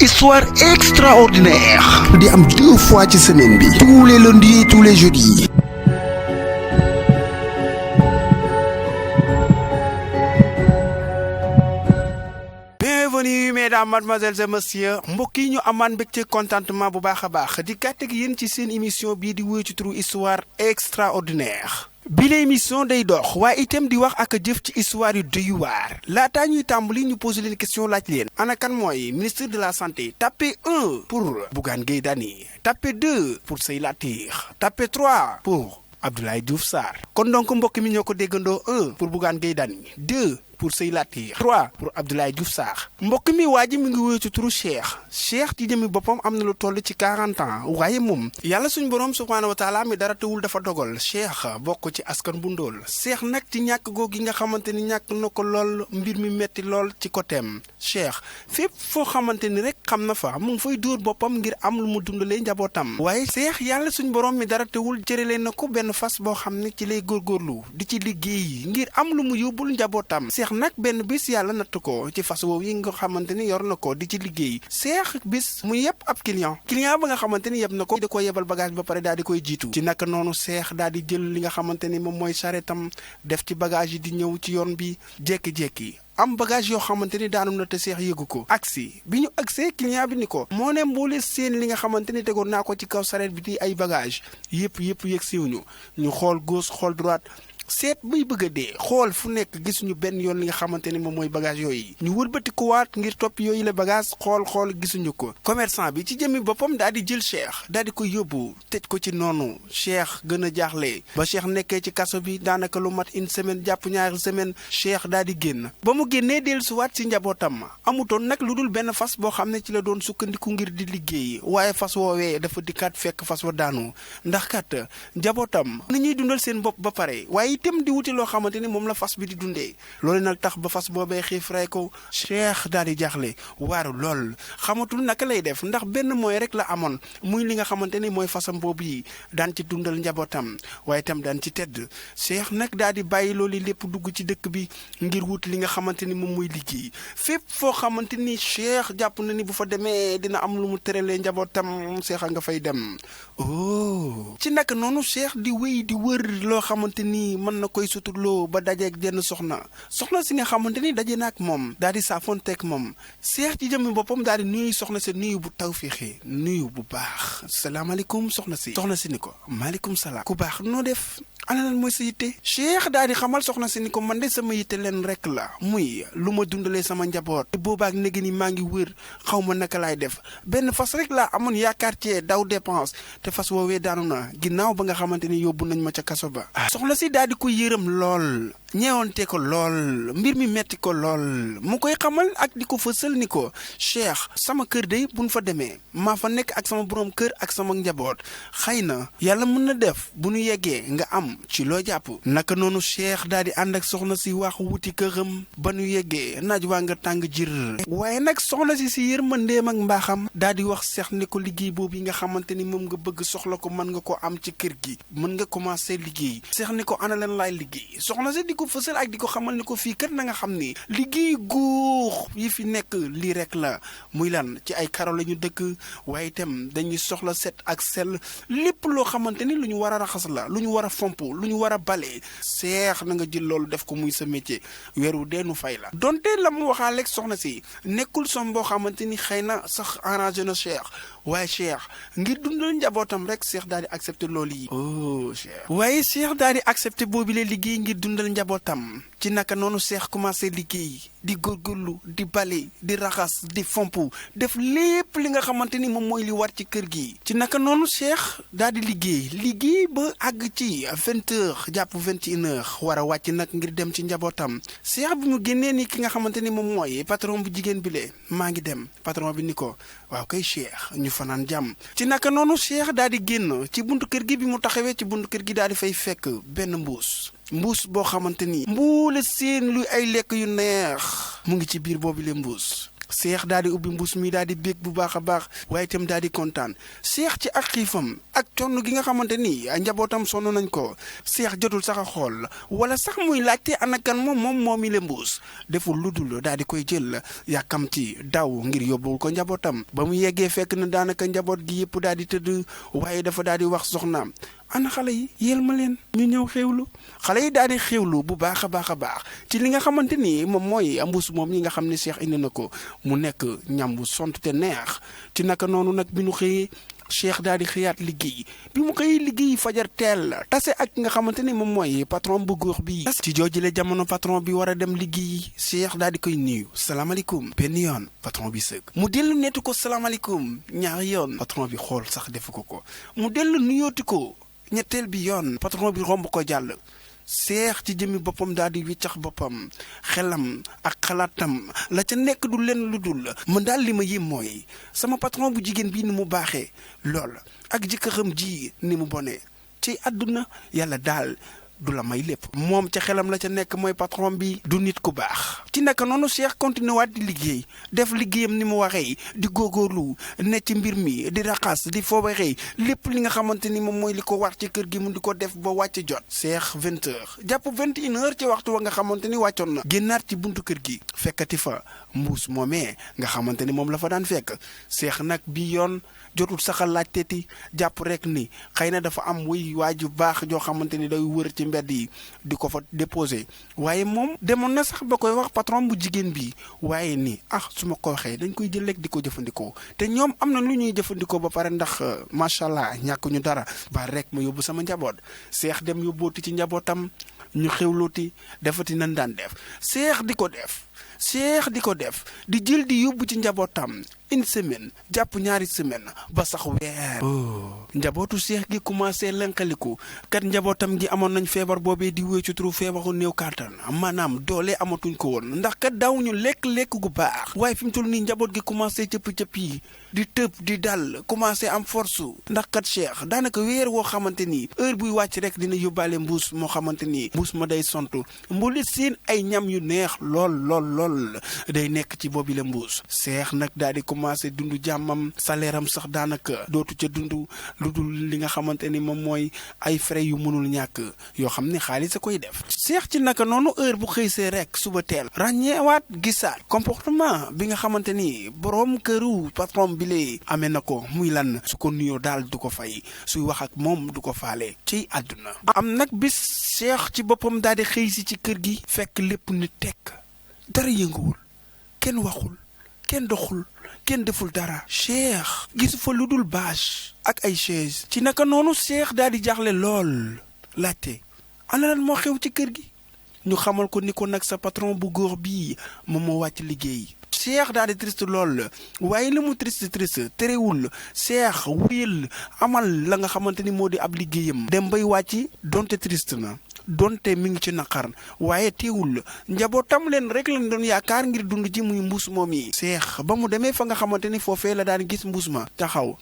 Histoire extraordinaire di am 2 fois ci semaine bi, tous les lundis et tous les jeudis. Bienvenue mesdames, mademoiselles et messieurs, mbokk yi ñu amaan mbégte contentement bu baax a baax di gàtt ak yéen ci seen émission bii di wuyu ci turu Histoire extraordinaire. bi la émission day dox waaye itam di wax ak jëf ci histoire yu doy waar laataa ñuy tàmbali ñu posé leen question laaj leen ana kan mooy ministre de la santé. tapez 1 pour Bougane Gueye Dany, tapez 2 pour Sey Latir, tapez 3 pour Abdoulaye Diouf Sarr. kon donc mbokk mi ñoo ko déggandoo 1 pour Bougane Gueye Dany, 2 pour Sey Latir, 3 pour Abdoulaye Diouf Sarr. mbokk mi waa ji mi ngi wéy ci turu Cheikh ci jëmi boppam am na lu toll ci 40 ans waaye moom yàlla suñ borom subhaanahu wa taala mi dara teewul dafa dogal Cheikh bokk ci askan bu ndóol. Cheikh nag ci ñàkk googu gi nga xamante ni ñàkk na ko lool mbir mi metti lool ci côtéem. Cheikh fépp foo xamante ni rek xam na fa mu ngi fay dóor boppam ngir am lu mu dundalee njabootam. waaye Cheikh yàlla suñ borom mi dara teewul jëralee na ko benn fas boo xam ne ci lay góorgóorlu di ci liggéey ngir am lu mu yóbbul njabootam. nag benn bis yàlla natt ko ci fas woowu yi nga xamante ni yor na ko di ci liggéey. Cheikh bis mu yëpp ab client ba nga xamante ni yëpp na ko da ko yebal bagage ba pare daal di koy jiitu ci naka noonu Cheikh daal di jël li nga xamante ni moom mooy charrettam def ci bagage yi di ñëw ci yoon bi jékki-jékki am bagage yoo xamante ni daanu na te Cheikh yëgu ko. agsi bi ñu agsee client bi ni ko moo ne mboole seen li nga xamante ni tegoon naa ko ci kaw charrette bi di ay bagage yëpp yëg siwuñu ñu xool gauche xool droite seet bay bëgg a dee xool fu nekk gisuñu benn yoon li nga xamante ni moom mooy bagage yooyu ñu wëlbati ko waat ngir topp yooyu la bagage xool gisuñu ko. commerçant bi ci jëmmi boppam daal di jël Cheikh daal di koy yóbbu tëj ko ci noonu Cheikh gën a jaaxle ba Cheikh nekkee ci kaso bi daanaka lu mat une semaine jàpp ñaari semaine Cheikh daal di génn. ba mu génnee dellusiwaat ci njabootam amutoon nag lu dul benn fas boo xam ne ci la doon sukkandiku ngir di liggéey waaye fas woowee dafa dikkaat fekk fas wa daanu ndax kat njabootam ni ñuy dundal seen bopp ba pare waaye itam di wuti loo xamante ni moom la fas bi di dundee loolu nag tax ba fas boobee xiif rey ko. Cheikh daal di jaaxle waaru lool xamatul naka lay def ndax benn mooy rek la amoon muy li nga xamante ni mooy fasam boobu yi daan ci dundal njabootam waaye itam daan ci tedd. Cheikh nag daal di bàyyi loolu lépp dugg ci dëkk bi ngir wut li nga xamante ni moom mooy liggéey fépp foo xamante ni Cheikh jàpp na ni bu fa demee dina am lu mu tëralee njabootam Cheikh a nga fay dem. ci naka noonu Cheikh di wéy di wër loo xamante ni mën na koy suturloo ba dajeeg jenn soxna si nga xamante ni daje na ak moom daal di saafonteeg moom. Cheikh ci jëmmi boppam daal di nuyu soxna si nuyu bu tawféexee nuyu bu baax salaamaaleykum soxna si ni ko maaleykum salaam ku baax noo def ana lan mooy sa yitte. Cheikh daal di xamal soxna si ni ko man de sama yitte leen rek la muy lu ma dundalee sama njaboot te boobaak néegi ni maa ngi wër xaw ma naka laay def benn fas rek laa amoon yaakaar cee daw dépense te fas woowee daanu na ginnaaw ba nga xamante ni yóbbu nañ ma ca kaso ba. soxna si daal di ko yërëm lool ñeewante ko lool mbir mi metti ko lool mu koy xamal ak di ko fësal ni ko Cheikh sama kër de buñ fa demee maa fa nekk ak sama borom kër ak sama njaboot xëy na yàlla mën na def bu ñu yeggee nga am ci loo jàpp. naka noonu Cheikh daal di ànd ak soxna si wax wuti këram ba ñu yeggee naaj waa nga tàng jir waaye nag soxna si yërmandeem ak mbaaxam daal di wax Cheikh ni ko liggéey boobu yi nga xamante ni moom nga bëgg soxla ko mën nga ko am ci kër gi mën nga commencé liggéey. Cheikh ni ko ana lan laay liggéey soxna si di ko fësal ak di ko xamal ni ko fii kër na nga xam ni liggéey góor yi fi nekk lii rek la muy lan ci ay karo la ñu dëkk waaye itam dañuy soxla set ak sell lépp loo xamante ni lu ñu war a raxas la lu ñu war a fomp lu ñu war a bale. Cheikh na nga jël loolu def ko muy sa métier weeru deenu fay la donte la mu waxaaleeg soxna si nekkul som boo xamante ni xëy na sax arrangé na Cheikh waaye Cheikh ngir dundal njabootam rek Cheikh daal di accepté loolu yi. waaye Cheikh daal di accepté boobu la liggéey ngir dundal njabootam ci naka noonu Cheikh commencé liggéey di góorgóorlu di bale di raxas di fomp def lépp li nga xamante ni moom mooy li war ci kër gi. ci naka noonu Cheikh daal di liggéey ba àgg ci 20h jàpp 21h war a wàcc nag ngir dem ci njabootam. Cheikh bi mu génnee ni ki nga xamante ni moom mooy patron bu jigéen bi le maa ngi dem patron bi ni ko waaw kay Cheikh ñu fanaan jàmm. ci naka noonu Cheikh daal di génn ci buntu kër gi bi mu taxawee ci buntu kër gi daal di fay fekk benn mbuus boo xamante ni mbuule seen luy ay lekk yu neex mu ngi ci biir boobu le mbuus. Cheikh daal di ubbi mbuus mi daal di bég bu baax a baax waaye itam daal di kontaan Cheikh ci ak xiifam ak conn gi nga xamante ni njabootam sonn nañ ko Cheikh jotul sax a xool wala sax muy laajte ana kan moom mi le mbuus deful lu dul daal di koy jël yàkkamti daw ngir yóbbul ko njabootam ba mu yeggee fekk na daanaka njaboot gi yëpp daal di tëdd waaye dafa daal di wax soxnaam ana xale yi yéel ma leen ñu ñëw xéwlu xale yi daal di xéwlu bu baax a baax a baax ci li nga xamante ni moom mooy mbuus moom yi nga xam ne Cheikh indi na ko mu nekk ñam bu sont te neex ci naka noonu nag bi nu xëyee Cheikh daal di xëyaat liggéey bi mu xëyee liggéey fajar teel tase ak nga xamante ni moom mooy patron bu góor bi ci joojule jamono patron bi war a dem liggéey Cheikh daal di koy nuyu salaamaaleykum benn yoon patron bi sëgg mu dellu nettu ko salaamaaleykum ñaari yoon patron bi xool sax defu ko mu dellu nuyooti ko ñetteel bi yoon patron bi romb ko jàll Cheikh ci jëmmi boppam daal di wiccax boppam xelam ak xalaatam la ca nekk du leen lu dul man daal li ma yéem mooy sama patron bu jigéen bii ni mu baaxee lool ak jëkkëram ji ni mu bonee ci àdduna yàlla daal du la may lépp moom ca xelam la ca nekk mooy patron bi du nit ku baax ci naka noonu Cheikh continué waat di liggéey def liggéeyam ni mu waxee di góorgóorlu ne ci mbir mi di raxas di foobaree lépp li nga xamante ni moom mooy li ko war ci kër gi mu di ko def ba wàcc jot Cheikh 20 heures jàpp 21 heures ci waxtu wa nga xamante ni wàccoon na génnaat ci buntu kër gi fekkati fa mbuus moomee nga xamante ni moom la fa daan fekk Cheikh nag bi yoon jotul saxal laajteeti jàpp rek ni xëy na dafa am wuy waaju baax joo xamante ni day wër ci mbedd yi di ko fa déposé waaye moom demoon na sax ba koy wax patron bu jigéen bi waaye ni su ma ko waxee dañ koy jël rek di ko jëfandikoo te ñoom am na lu ñuy jëfandikoo ba pare ndax macha allah ñàkk ñu dara ba rek ma yóbbu sama njaboot Cheikh dem yóbbooti ci njabootam ñu xewlooti defati nan daan def Cheikh di ko def di jël di yóbbu ci njabootam une semaine jàpp ñaari semaine ba sax weer njabootu Cheikh gi commencé lenqaliku kat njabootam gi amoon nañ feebar boobee di wéy ci turu feebaru néew kàttan maanaam doole amatuñ ko woon ndax kat daawuñu lekk gu baax waaye fi mu toll nii njaboot gi commencé cëpp yi di tëb di dal commencé am force ndax kat Cheikh daanaka weer woo xamante ni heure buy wàcc rek dina yóbbaale mbuus moo xamante ni mbuus ma day sont mbuli seen ay ñam yu neex lool day nekk ci boobi la mbuus Cheikh nag daal di commencé dund jàmmam salaire am sax daanaka dootu ca dund lu dul li nga xamante ni moom mooy ay frais yu mënul ñàkk yoo xam ne xaalis a koy def Cheikh ci naka noonu heure bu xëysee rek suba teel ràññeewaat gisaat comportement bi nga xamante ni boroom këru patron bi lee amee na ko muy lan su ko nuyoo daal du ko fay suy wax ak moom du ko faale ci àdduna am nag bis Cheikh ci boppam daal di xëy si ci kër gi fekk lépp ni tekk dara yënguwul kenn waxul kenn doxul kenn deful dara Cheikh gisu fa lu dul bâche ak ay chaise ci naka noonu Cheikh daal di jaaxle lool laajte ana lan moo xew ci kër gi ñu xamal ko ni ko nag sa patron bu góor bii moom moo wàcc liggéey Cheikh daal di triste lool waaye li mu triste terewul Cheikh wuyal amal la nga xamante ni moo di ab liggéeyam dem bay wàcc donte triste na donte mi ngi ci naqar waaye teewul njabootam leen rek lañ doon yaakaar ngir dund ji muy mbuus moom yi Cheikh ba mu demee fa nga xamante ni foofee la daan gis mbuus ma taxaw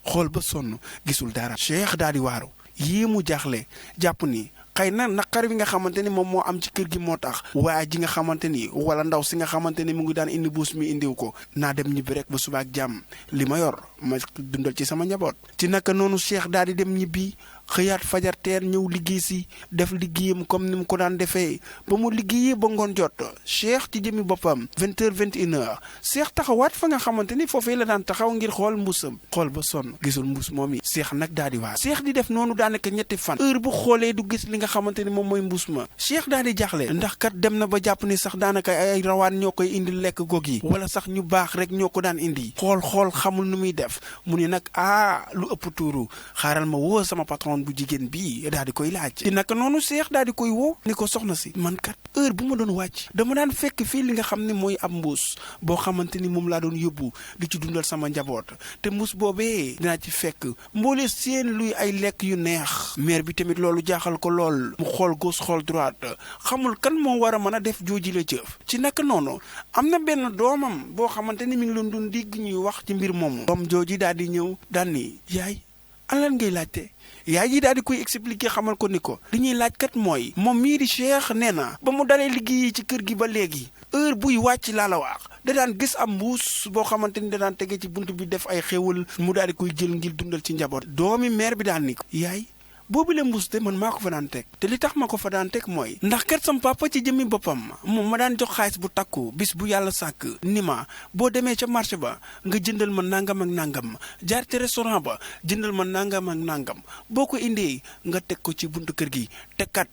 xool ba sonn gisul dara Cheikh daal di waaru yii mu jaaxle jàpp ni xëy na naqar bi nga xamante ni moom moo am ci kër gi moo tax waaye ji nga xamante ni wala ndaw si nga xamante ni mu ngi daan indi mbuus mi indiw ko naa dem ñibbi rek ba suba ak jàmm li ma yor ma dundal ci sama njaboot ci naka noonu Cheikh daal di dem ñibbi xëyaat fajar teel ñëw liggéey si def liggéeyam comme ni mu ko daan defee ba mu liggéeyee ba ngoon jot Cheikh ci jëmi boppam 20 heures 21 heures Cheikh taxawaat fa nga xamante ni foofee la daan taxaw ngir xool mbuusam xool ba sonn gisul mbuus moom yi Cheikh nag daal di waar Cheikh di def noonu daanaka ñetti fan heure bu xoolee du gis li nga xamante ni moom mooy mbuus ma Cheikh daal di jaaxle ndax kat dem na ba jàpp ni sax daanaka ay rawaan ñoo koy indi lekk goog yi wala sax ñu baax rek ñoo ko daan indi xool xamul nu muy def mu ne nag lu ëpp tuuru xaaral ma woo sama patron bu jigéen bi daal di koy laaj ci naka noonu Cheikh daal di koy woo ni ko soxna si man kat heure bu ma doon wàcc dama daan fekk fii li nga xam ne mooy ab mbuus boo xamante ni moom laa doon yóbbu di ci dundal sama njaboot te mbuus boobee dinaa ci fekk mboole seen luy ay lekk yu neex mère bi tamit loolu jaaxal ko lool mu xool gauche xool droite xamul kan moo war a mën a def jooji la jëf ci naka noonu am na benn doomam boo xamante ni mi ngi doon doon digg ñuy wax ci mbir moomu doom jooji daal di ñëw daal ni yaay lan ngay laajte yaay ji daal di koy expliquer xamal ko ni ko li ñuy laaj kat mooy moom mii di Cheikh nee na ba mu dalee liggéey ci kër gi ba léegi heure buy wàcc laa la wax da daan gis am mbuus boo xamante ni da daan tege ci bunt bi def ay xéwal mu daal di koy jël ngir dundal ci njaboot. doomi mère bi daan ni ko yaay boobu le mbuus de man maa ko fa daan teg te li tax ma ko fa daan teg mooy ndax kat sam papa ci jëmmi boppam moom ma daan jox xaalis bu takku bis bu yàlla sàkk ni ma boo demee ca marché ba nga jëndal ma nangam ak nangam jaar ci restaurant ba jëndal ma nangam ak nangam boo ko indee nga teg ko ci buntu kër gi te kat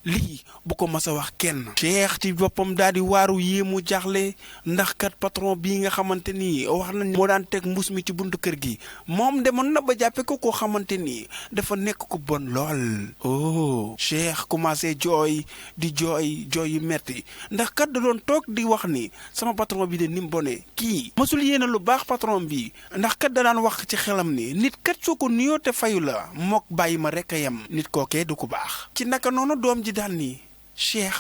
lii bu ko mas a wax kenn. Cheikh ci boppam daal di waaru yéemu jaaxle ndax kat patron bii nga xamante ni wax nañ moo daan teg mbuus mi ci buntu kër gi moom demoon na ba jàppe ko koo xamante ni dafa nekk ko bon lool. oh Cheikh commencé jooy yu metti ndax kat da doon toog di wax ni sama patron bi de ni mu bone kii mësul yéene lu baax patron bi ndax kat da daan wax ci xelam ni nit kat soo ko nuyoo te fayu la mook bàyyi ma rek a yem nit kookee du ko baax. ci naka noonu doom ji daal ni Cheikh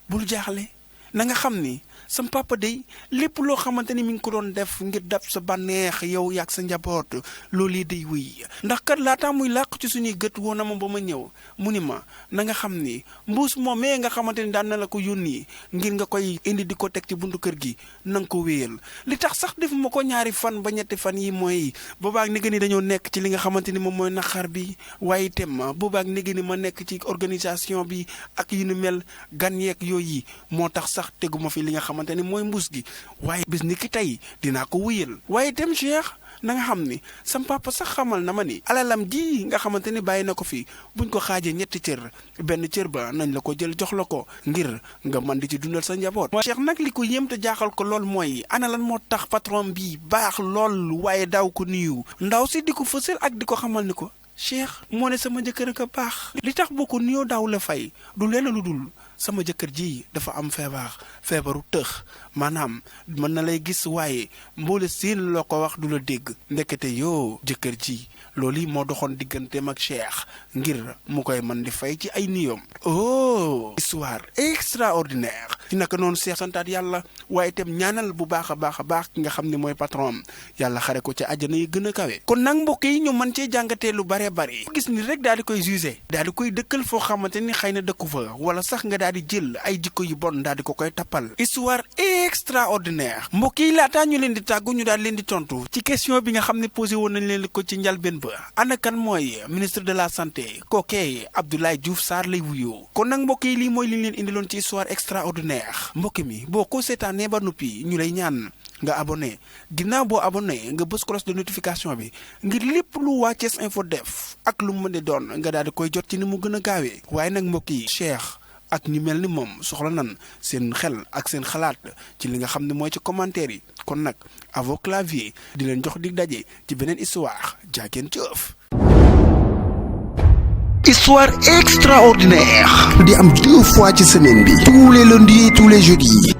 bul jaaxle na nga xam ni sam papa day lépp loo xamante ni mi ngi ko doon def ngir dab sa bànneex yow yaag sa njaboot loolu yi day wéy ndax kat laataa muy làq ci suñuy gët woon na ma ba ma ñëw mu ni ma na nga xam ni mbuus moomee nga xamante ni daan na la ko yónni ngir nga koy indi di ko teg ci buntu kër gi na nga ko wéyal li tax sax def ma ko ñaari fan ba ñetti fan yi mooy boobaak ni ni dañoo nekk ci li nga xamante ni moom mooy naqar bi waaye itam boobaak ni ni ma nekk ci organisation bi ak yu nu mel gan yeeg yooyu moo tax sax teguma fi li nga xamante ni mooy mbuus gi waaye bis ni ki tey dinaa ko wéyal waaye itam Cheikh na nga xam ni sam papa sax xamal na ma ni alalam ji nga xamante ni bàyyi na ko fi buñ ko xaajee ñetti cër benn cër ba nañ la ko jël jox la ko ngir nga mën di ci dundal sa njaboot. Cheikh nag li ko yéem te jaaxal ko lool mooy ana lan moo tax patron bi baax lool waaye daaw ko nuyu ndaw si di ko fësal ak di ko xamal ni ko Cheikh moo ne sama jëkkër ak a baax li tax boo ko nuyoo daaw la fay du leen lu dul sama jëkkër ji dafa am feebaru tëx maanaam mën na lay gis waaye mboole seen loo ko wax du la dégg ndekete yoo jëkkër ji loolu yi moo doxoon digganteem ak Cheikh ngir mu koy mën di fay ci ay niyoom. oh histoire extraordinaire ci naka noonu Cheikh santaat yàlla waaye itam ñaanal bu baax a baax ki nga xam ne mooy patron yàlla xare ko ci àjjana yi gën a kawe. kon nag mbokk yi ñu mën cee jàngatee lu bare bari gis ni rek daal di koy jugé daal di koy dëkkal foo xamante ni xëy na dëkku fa wala sax nga daal di jël ay jikko yu bon daal di ko koy tappal. histoire extraordinaire mbokk yi laataa ñu leen di tàggu ñu daal leen di tontu ci question bi nga xam ne posé woon nañ leen ko ci njalbeen ba ana kan mooy ministre de la santé kookee Abdoulaye Diouf Sarr lay wuyoo. kon nag mbokk yi lii mooy li leen indiloon ci histoire extraordinaire mbokk mi boo ko seetaanee ba noppi ñu lay ñaan nga abonné ginnaaw boo abonné nga bës cloche de notification bi ngir lépp lu waa Thiès Info def ak lu mu mën di doon nga daal di koy jot ci ni mu gën a gaawee. waaye nag mbokk yi Cheikh ak ñu mel ni moom soxla nan seen xel ak seen xalaat ci li nga xam ne mooy ci commentaire yi kon nag à vos claviers di leen jox dig daje ci beneen histoire jaageen jëf. Histoire extraordinaire. di am 2 fois ci semaine bi tous les lundis et tous les jeudis.